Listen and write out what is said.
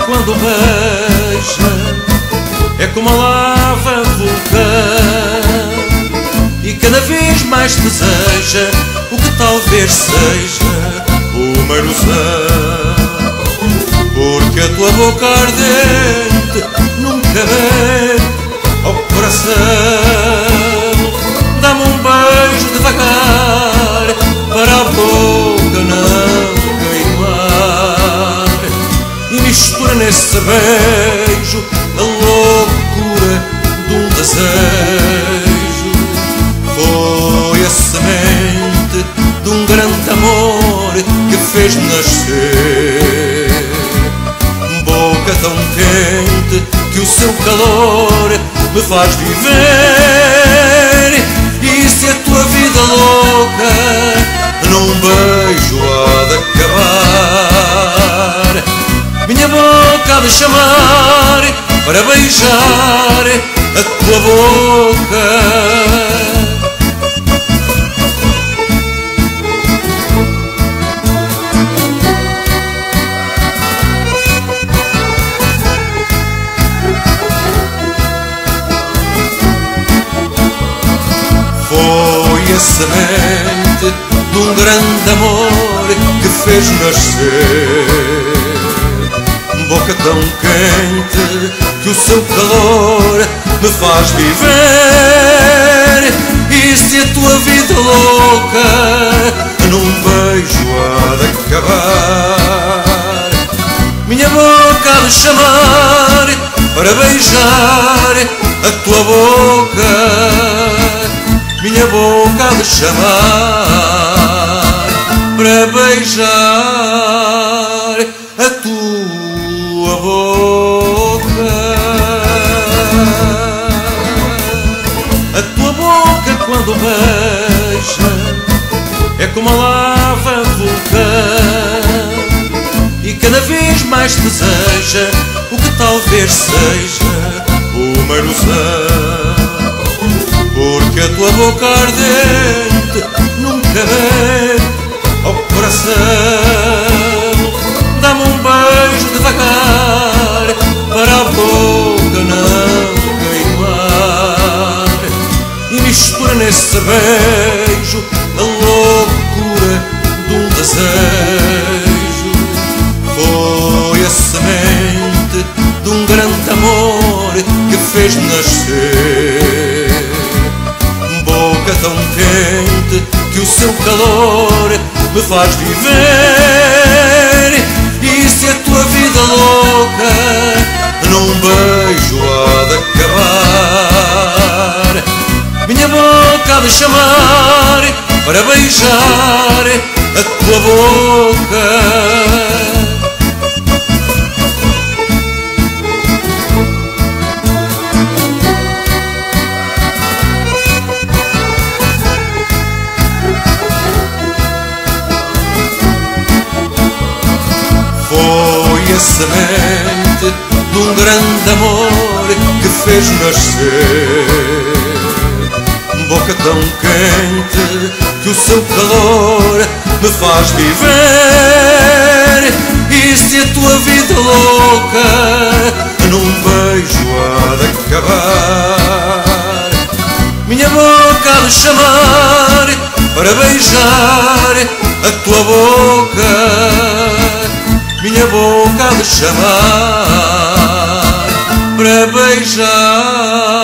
quando beija é como a lava vulcã, e cada vez mais deseja o que talvez seja uma ilusão. Porque a tua boca ardente nunca mete ao coração. Dá-me um beijo devagar para a boca não queimar, e mistura nesse beijo a loucura de um desejo. Foi a semente de um grande amor que fez nascer boca tão quente que o seu calor me faz viver. E se a tua vida louca num beijo há de acabar, minha boca há de chamar para beijar a tua boca. Foi a semente de um grande amor que fez nascer boca tão quente que o seu calor me faz viver. E se a tua vida louca num beijo há de acabar, minha boca há de chamar para beijar a tua boca. Minha boca há de chamar para beijar a tua boca. A tua boca quando beija é como a lava vulcã, e cada vez mais deseja o que talvez seja uma ilusão. Porque a tua boca ardente nunca mete ao coração. Dá-me um beijo devagar para a boca não queimar, e mistura nesse beijo a loucura de um desejo. Foi a semente de um grande amor que fez nascer boca tão quente que o seu calor me faz viver. E se a tua vida louca num beijo há de acabar, minha boca há de chamar para beijar a tua boca. Foi a semente de um grande amor que fez nascer boca tão quente que o seu calor me faz viver. E se a tua vida louca num beijo há de acabar, minha boca há de chamar para beijar a tua boca. Minha boca há de chamar para beijar